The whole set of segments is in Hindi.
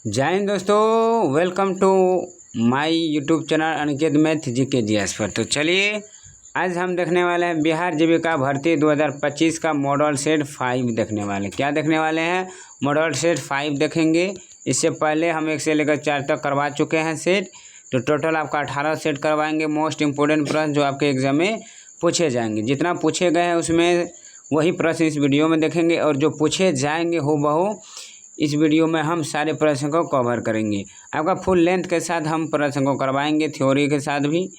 जय हिंद दोस्तों, welcome to my YouTube channel Aniket math GK GS पर। तो चलिए आज हम देखने वाले हैं बिहार जीविका भर्ती 2025 का मॉडल सेट 5 देखने वाले। क्या देखने वाले हैं? मॉडल सेट 5 देखेंगे। इससे पहले हम 1 से लेकर 4 तक करवा चुके हैं सेट। तो टोटल आपका 18 सेट करवाएंगे। मोस्ट इम्पोर्टेंट प्रश्न जो आपके एग्जाम में पूछे जाएंगे, जितना पूछे गए हैं उसमें वही प्रश्न इस वीडियो में देखेंगे, और जो पूछे जाएंगे हूबहू इस वीडियो में हम सारे प्रश्न को कवर करेंगे। आपका फुल लेंथ के साथ हम प्रश्न को करवाएंगे, थ्योरी के साथ भी।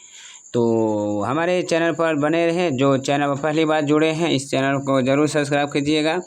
तो हमारे चैनल पर बने रहें। जो चैनल पर पहली बार जुड़े हैं इस चैनल को ज़रूर सब्सक्राइब कीजिएगा।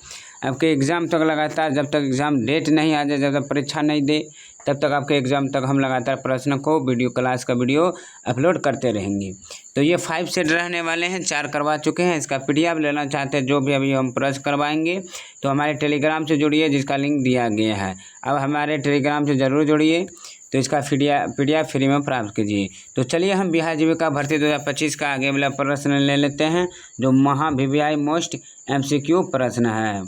आपके एग्ज़ाम तक लगातार, जब तक एग्ज़ाम डेट नहीं आ जाए, जब तक परीक्षा नहीं दे, तब तक आपके एग्ज़ाम तक हम लगातार प्रश्न को वीडियो क्लास का वीडियो अपलोड करते रहेंगे। तो ये 5 सेट रहने वाले हैं, 4 करवा चुके हैं। इसका PDF लेना चाहते हैं जो भी अभी हम प्रश्न करवाएंगे तो हमारे टेलीग्राम से जुड़िए, जिसका लिंक दिया गया है। अब हमारे टेलीग्राम से ज़रूर जुड़िए, तो इसका PDF फ्री में प्राप्त कीजिए। तो चलिए हम बिहार जीविका भर्ती 2025 का आगे वाला प्रश्न ले लेते हैं, जो VVI मोस्ट MCQ प्रश्न है।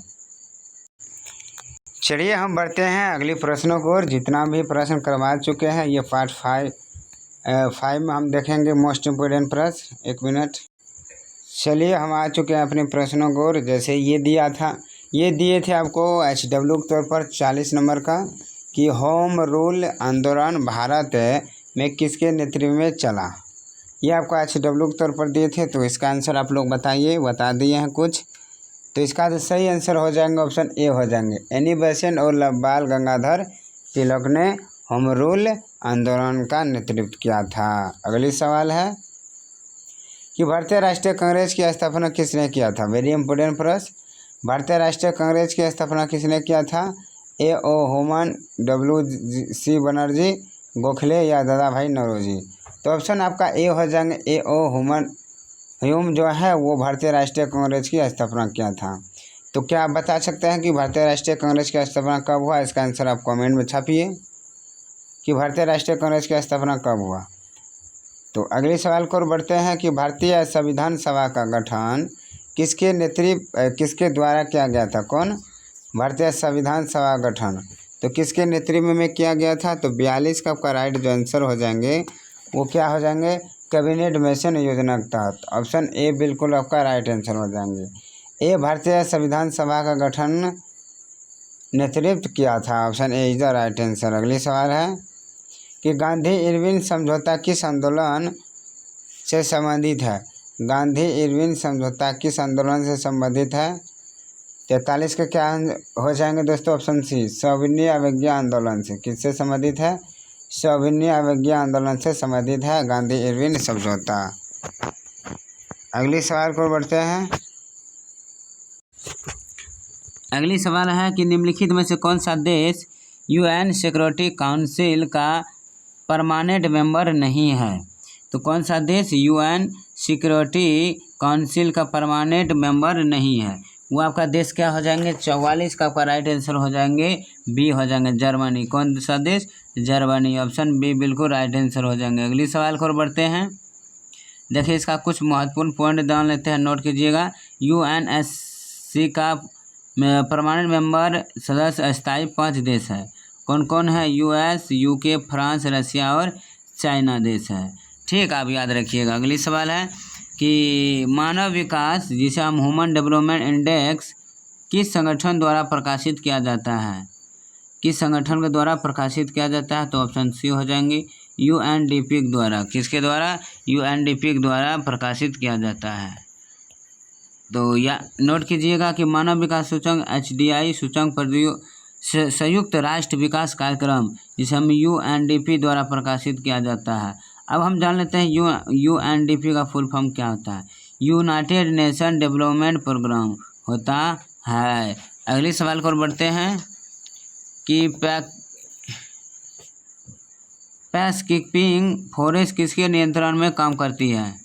चलिए हम बढ़ते हैं अगले प्रश्नों को। और जितना भी प्रश्न करवा चुके हैं ये पार्ट 5 में हम देखेंगे मोस्ट इम्पोर्टेंट प्रश्न। 1 मिनट। चलिए हम आ चुके हैं अपने प्रश्नों को। और जैसे ये दिया था, ये दिए थे आपको HW के तौर पर 40 नंबर का, कि होम रूल आंदोलन भारत में किसके नेतृत्व में चला। ये आपको HW के तौर पर दिए थे। तो इसका आंसर आप लोग बताइए, बता दिए हैं कुछ। तो इसका तो सही आंसर हो जाएंगे ऑप्शन ए हो जाएंगे। एनी बेसेंट और बाल गंगाधर तिलक ने होम रूल आंदोलन का नेतृत्व किया था। अगली सवाल है कि भारतीय राष्ट्रीय कांग्रेस की स्थापना किसने किया था। वेरी इंपॉर्टेंट प्रश्न। भारतीय राष्ट्रीय कांग्रेस की स्थापना किसने किया था? A.O. Human, W.C. Banerjee, Gokhale या दादा भाई नौरोजी। तो ऑप्शन आपका ए हो जाएंगे। A.O. ह्यूम जो है वो भारतीय राष्ट्रीय कांग्रेस की स्थापना किया था। तो क्या आप बता सकते हैं कि भारतीय राष्ट्रीय कांग्रेस की स्थापना कब हुआ? इसका आंसर आप कमेंट में छापिए कि भारतीय राष्ट्रीय कांग्रेस की स्थापना कब हुआ। तो अगले सवाल को बढ़ते हैं कि भारतीय संविधान सभा का गठन किसके द्वारा किया गया था। कौन? भारतीय संविधान सभा गठन तो किसके नेतृत्व में किया गया था? तो 42 का आपका राइट जो आंसर हो जाएंगे वो क्या हो जाएंगे? कैबिनेट मिशन योजना के तहत। ऑप्शन ए बिल्कुल आपका राइट आंसर हो जाएंगे। ए भारतीय संविधान सभा का गठन नेतृत्व किया था। Option A is the right answer. अगली सवाल है कि गांधी इरविन समझौता किस आंदोलन से संबंधित है। गांधी इरविन समझौता किस आंदोलन से संबंधित है? 43 का क्या हो जाएंगे दोस्तों? ऑप्शन सी सविनय अवज्ञा आंदोलन से। किससे संबंधित है? सविनय अवज्ञा आंदोलन से संबंधित है गांधी इरविन समझौता। अगली सवाल को बढ़ते हैं। अगली सवाल है कि निम्नलिखित में से कौन सा देश UN सिक्योरिटी काउंसिल का परमानेंट मेंबर नहीं है। तो कौन सा देश UN सिक्योरिटी काउंसिल का परमानेंट मेंबर नहीं है? वो आपका देश क्या हो जाएंगे? 44 का आपका राइट आंसर हो जाएंगे बी हो जाएंगे, जर्मनी। कौन सा देश? जर्मनी। ऑप्शन बी बिल्कुल राइट आंसर हो जाएंगे। अगली सवाल को बढ़ते हैं। देखिए इसका कुछ महत्वपूर्ण पॉइंट जान लेते हैं, नोट कीजिएगा। UNSC का परमानेंट मेंबर सदस्य स्थायी 5 देश है। कौन कौन है? US, UK, फ्रांस, रसिया और चाइना देश है। ठीक, आप याद रखिएगा। अगली सवाल है कि मानव विकास, जिसे हम ह्यूमन डेवलपमेंट इंडेक्स, किस संगठन द्वारा प्रकाशित किया जाता है? किस संगठन के द्वारा प्रकाशित किया जाता है? तो ऑप्शन सी हो जाएंगे UNDP के द्वारा। किसके द्वारा? UNDP के द्वारा प्रकाशित किया जाता है। तो या नोट कीजिएगा कि मानव विकास सूचकांक HDI सूचकांक पर संयुक्त राष्ट्र विकास कार्यक्रम, जिसे हम UNDP द्वारा प्रकाशित किया जाता है। अब हम जान लेते हैं UNDP का फुल फॉर्म क्या होता है। यूनाइटेड नेशन डेवलपमेंट प्रोग्राम होता है। अगले सवाल को बढ़ते हैं कि पीसकीपिंग फोर्स किसके नियंत्रण में काम करती है।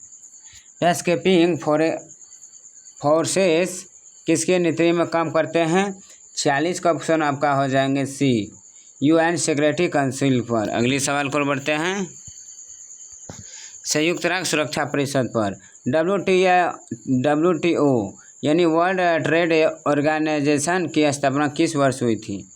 पीसकीपिंग फोर्सेस किसके नेतृत्व में काम करते हैं? 46 का ऑप्शन आपका हो जाएंगे सी, UN सिक्योरिटी काउंसिल पर। अगले सवाल को बढ़ते हैं। संयुक्त राष्ट्र सुरक्षा परिषद पर WTO यानी वर्ल्ड ट्रेड ऑर्गेनाइजेशन की स्थापना किस वर्ष हुई थी?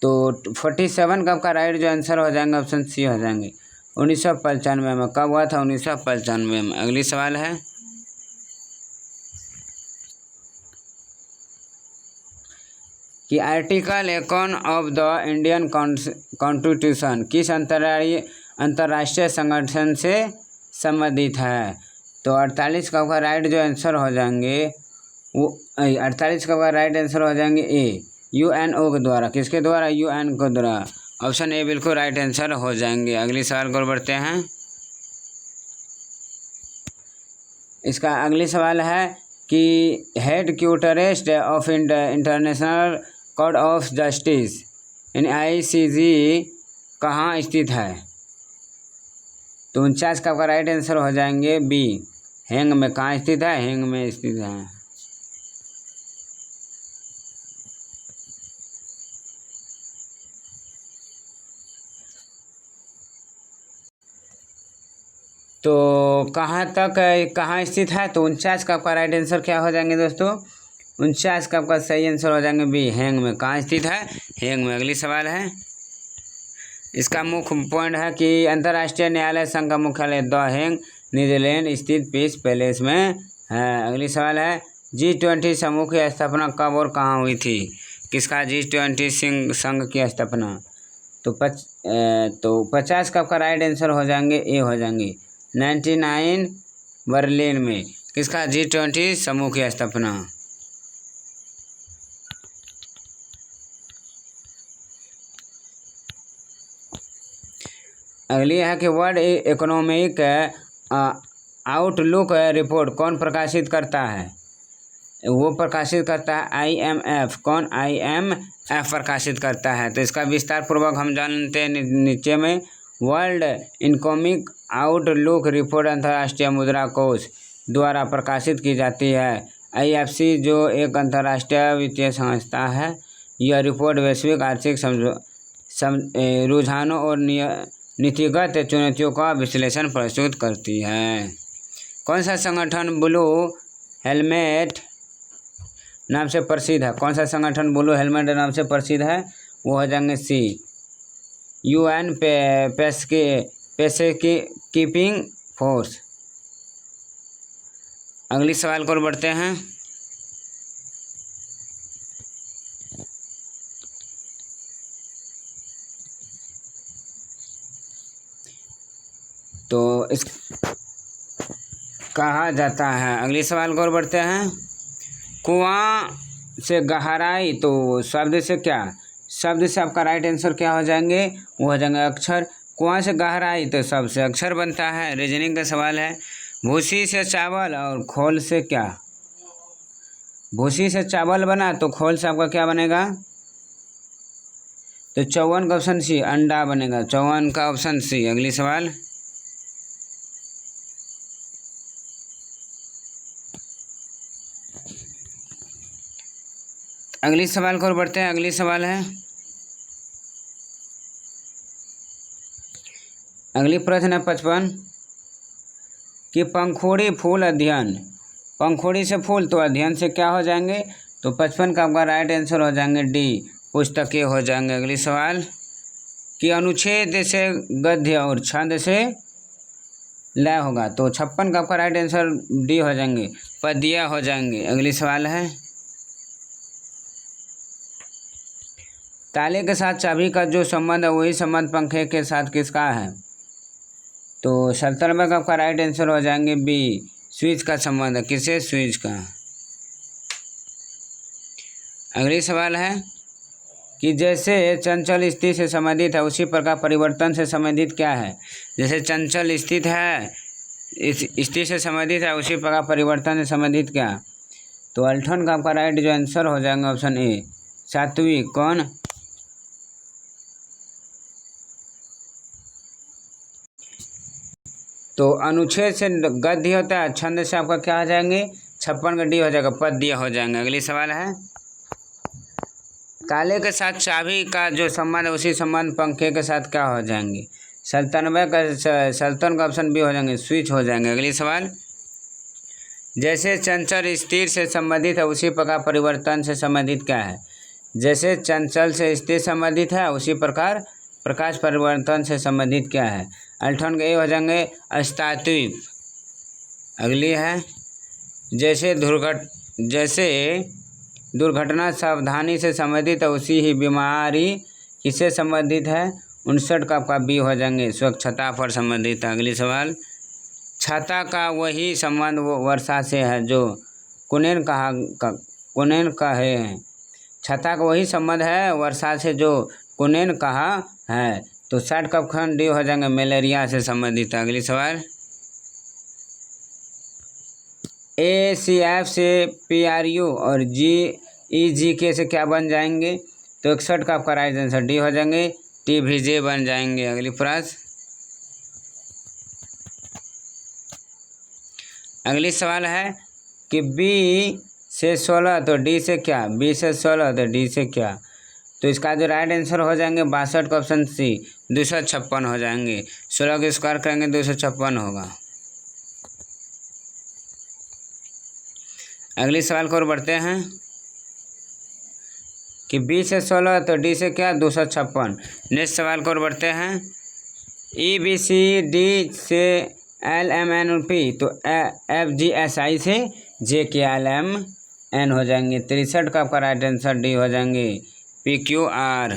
तो 47 का आपका राइट जो आंसर हो जाएंगे ऑप्शन सी हो जाएंगे। 1995 में कब हुआ था? 1995 में। अगली सवाल है कि article 51 of the Indian constitution किस अंतर्राष्ट्रीय संगठन से संबंधित है? तो 48 का आपका राइट जो आंसर हो जाएंगे वो 48 का आपका राइट आंसर हो जाएंगे ए, यूएनओ के द्वारा। किसके द्वारा? यूएन के द्वारा। ऑप्शन ए बिल्कुल राइट आंसर हो जाएंगे। अगली सवाल को बढ़ते हैं। इसका अगली सवाल है कि head quarters of international court of justice यानी ICJ कहाँ स्थित है? तो 49 का आपका राइट आंसर हो जाएंगे बी, हेंग में। कहाँ स्थित है? हेंग में स्थित है। तो कहाँ स्थित है? तो 49 का आपका राइट आंसर क्या हो जाएंगे दोस्तों? 49 का आपका सही आंसर हो जाएंगे बी, हेंग में। कहाँ स्थित है? हेंग में। अगली सवाल है, इसका मुख्य पॉइंट है कि अंतर्राष्ट्रीय न्यायालय संघ का मुख्यालय द हेंग नीदरलैंड स्थित पीस पैलेस में है। अगली सवाल है, G20 समूह की स्थापना कब और कहाँ हुई थी? किसका G20 संघ की स्थापना? तो 50 का आपका राइट आंसर हो जाएंगे ए हो जाएंगे, 99 बर्लिन में। किसका? G20 समूह की स्थापना। अगली है कि वर्ल्ड इकोनॉमिक आउटलुक रिपोर्ट कौन प्रकाशित करता है? वो प्रकाशित करता है IMF। कौन? IMF प्रकाशित करता है। तो इसका विस्तार पूर्वक हम जानते हैं नीचे में। वर्ल्ड इकोनॉमिक आउटलुक रिपोर्ट अंतर्राष्ट्रीय मुद्रा कोष द्वारा प्रकाशित की जाती है। IFC जो एक अंतर्राष्ट्रीय वित्तीय संस्था है, यह रिपोर्ट वैश्विक आर्थिक रुझानों और नीतिगत चुनौतियों का विश्लेषण प्रस्तुत करती है। कौन सा संगठन ब्लू हेलमेट नाम से प्रसिद्ध है? कौन सा संगठन ब्लू हेलमेट नाम से प्रसिद्ध है? वो हो जाएंगे सी, UN पीसकीपिंग फोर्स। अगली सवाल को बढ़ते हैं। तो इस कहा जाता है। अगली सवाल को बढ़ते हैं। कुआं से गहराई, तो शब्द से क्या? शब्द से आपका राइट आंसर क्या हो जाएंगे? वो हो जाएंगे अक्षर। कुआं से गहराई तो शब्द से अक्षर बनता है। रीजनिंग का सवाल है, भूसी से चावल और खोल से क्या? भूसी से चावल बना तो खोल से आपका क्या बनेगा? तो 54 का ऑप्शन सी, अंडा बनेगा। 54 का ऑप्शन सी। अगली सवाल, अगली सवाल को बढ़ते हैं। अगली सवाल है, अगली प्रश्न है 55 कि पंखुड़ी फूल अध्ययन, पंखुड़ी से फूल तो अध्ययन से क्या हो जाएंगे? तो 55 का आपका राइट आंसर हो जाएंगे डी, पुस्तकें हो जाएंगे। अगली सवाल कि अनुच्छेद से गद्य और छंद से लय होगा, तो 56 का आपका राइट आंसर डी हो जाएंगे, पद्य हो जाएंगे। अगली सवाल है, ताले के साथ चाबी का जो संबंध है वही संबंध पंखे के साथ किसका है? तो 97 का आपका राइट आंसर हो जाएंगे बी, स्विच का संबंध है। किससे? स्विच का। अगली सवाल है कि जैसे चंचल स्थिति से संबंधित है उसी प्रकार परिवर्तन से संबंधित क्या है? जैसे चंचल स्थित है, इस स्थिति से संबंधित है, उसी प्रकार परिवर्तन से संबंधित क्या? तो अल्ठन का आपका राइट जो आंसर हो जाएंगे ऑप्शन ए, सात्विक। कौन? तो अनुच्छेद से गद्य होता है, छंद से आपका क्या हो जाएंगे? 56 का डी हो जाएगा, पद्य हो जाएंगे। अगली सवाल है, ताले के साथ चाबी का जो संबंध है उसी संबंध पंखे के साथ क्या हो जाएंगे? 97 का ऑप्शन बी हो जाएंगे, स्विच हो जाएंगे। अगली सवाल, जैसे चंचल स्थिर से संबंधित है उसी प्रकार परिवर्तन से संबंधित क्या है? जैसे चंचल से स्थिर संबंधित है उसी प्रकार प्रकाश परिवर्तन से संबंधित क्या है। अल्ट्रॉन के ये हो जाएंगे अस्तित्व। अगली है जैसे दुर्घटना सावधानी से संबंधित है उसी ही बीमारी किससे संबंधित है। 59 का आपका बी हो जाएंगे स्वच्छता पर संबंधित है। अगली सवाल छाता का वही संबंध वर्षा से है जो कुनेन का है। छाता का वही संबंध है वर्षा से जो कुनेन कहा है। तो 60 का ऑप्शन डी हो जाएंगे मलेरिया से संबंधित है। अगली सवाल ACF से PRU और GEGK से क्या बन जाएंगे। तो 61 का आपका राइट आंसर डी हो जाएंगे TVJ बन जाएंगे। अगली प्रश्न अगली सवाल है कि B से 16 तो D से क्या, B से 16 तो D से क्या। तो इसका जो राइट आंसर हो जाएंगे 62 का ऑप्शन सी 256 हो जाएंगे। 16 को स्क्वायर करेंगे 256 होगा। अगली सवाल को और बढ़ते हैं कि B से 16 तो D से क्या 256। नेक्स्ट सवाल को और बढ़ते हैं EBCD से LMNP तो FGSI से JKLMN हो जाएंगे। 63 का आपका राइट आंसर डी हो जाएंगे PQR।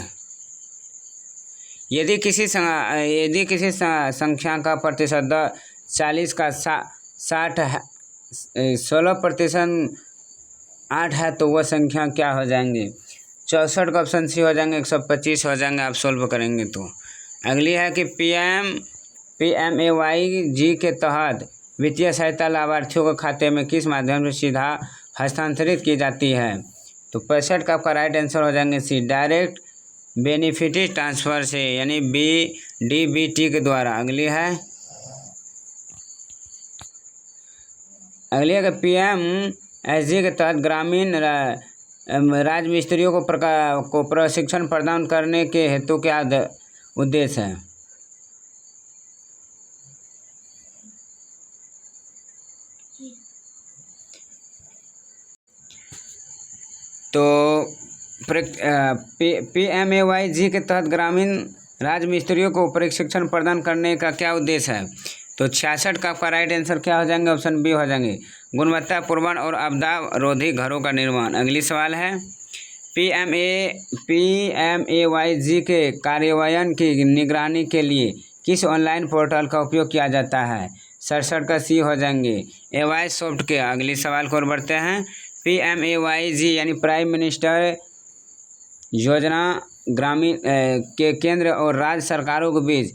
यदि किसी संख्या का प्रतिशत 40 का 16% 8 है तो वह संख्या क्या हो जाएंगे। 64 का ऑप्शन सी हो जाएंगे 125 हो जाएंगे आप सोल्व करेंगे तो। अगली है कि PMAY के तहत वित्तीय सहायता लाभार्थियों के खाते में किस माध्यम से सीधा हस्तांतरित की जाती है। तो 65 का आपका राइट आंसर हो जाएंगे सी डायरेक्ट बेनिफिट ट्रांसफ़र से यानी DBT के द्वारा। अगली है कि PMSG के तहत ग्रामीण राजमिस्त्रियों को प्रशिक्षण प्रदान करने के हेतु क्या उद्देश्य है। तो PMAY के तहत ग्रामीण राजमिस्त्रियों को प्रशिक्षण प्रदान करने का क्या उद्देश्य है। तो 66 का आपका राइट आंसर क्या हो जाएंगे ऑप्शन बी हो जाएंगे गुणवत्तापूर्ण और आपदा रोधी घरों का निर्माण। अगली सवाल है PMAY के कार्यान्वयन की निगरानी के लिए किस ऑनलाइन पोर्टल का उपयोग किया जाता है। 67 का सी हो जाएंगे AY सॉफ्ट के। अगली सवाल को और बढ़ते हैं PMAY यानी प्राइम मिनिस्टर योजना ग्रामीण के केंद्र और राज्य सरकारों के बीच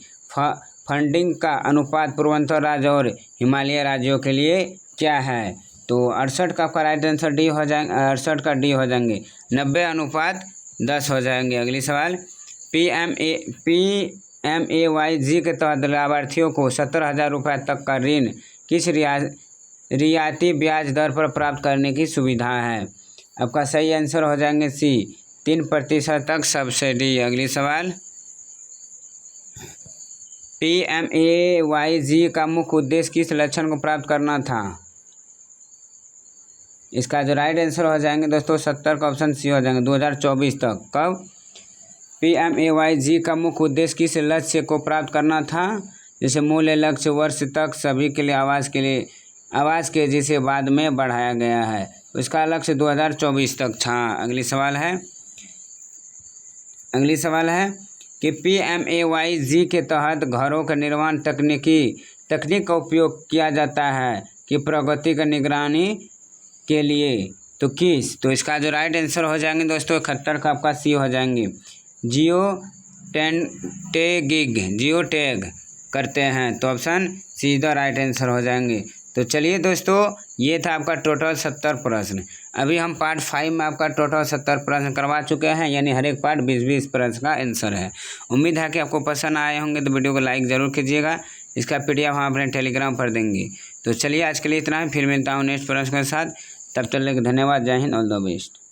फंडिंग का अनुपात पूर्वोत्तर राज्य और हिमालय राज्यों के लिए क्या है। तो 68 का आपका राइट आंसर डी हो जाएंगे 68 का डी हो जाएंगे 90:10 हो जाएंगे। अगली सवाल PMAY के तहत लाभार्थियों को 70,000 रुपये तक का ऋण किस रियायती ब्याज दर पर प्राप्त करने की सुविधा है। आपका सही आंसर हो जाएंगे सी 3% तक सब्सिडी। अगली सवाल PMAY का मुख्य उद्देश्य किस लक्ष्य को प्राप्त करना था। इसका जो राइट आंसर हो जाएंगे दोस्तों 70 का ऑप्शन सी हो जाएंगे 2024 तक। कब PMAY का मुख्य उद्देश्य किस लक्ष्य को प्राप्त करना था। जैसे मूल्य लक्ष्य वर्ष तक सभी के लिए आवास के जिसे बाद में बढ़ाया गया है उसका लक्ष्य 2024 तक था। अगली सवाल है कि PMAY के तहत घरों के निर्माण तकनीक का उपयोग किया जाता है कि प्रगति की निगरानी के लिए तो किस। तो इसका जो राइट आंसर हो जाएंगे दोस्तों 71 का आपका सी हो जाएंगे जियो टैग करते हैं तो ऑप्शन सीधा राइट आंसर हो जाएंगे। तो चलिए दोस्तों ये था आपका टोटल 70 प्रश्न। अभी हम पार्ट 5 में आपका टोटल 70 प्रश्न करवा चुके हैं यानी हर एक पार्ट 20-20 प्रश्न का आंसर है। उम्मीद है कि आपको पसंद आए होंगे तो वीडियो को लाइक ज़रूर कीजिएगा। इसका PDF हम अपने टेलीग्राम पर देंगे। तो चलिए आज के लिए इतना ही, फिर मिलता हूँ नेक्स्ट प्रश्न के साथ। तब तक के धन्यवाद। जय हिंद, ऑल द बेस्ट।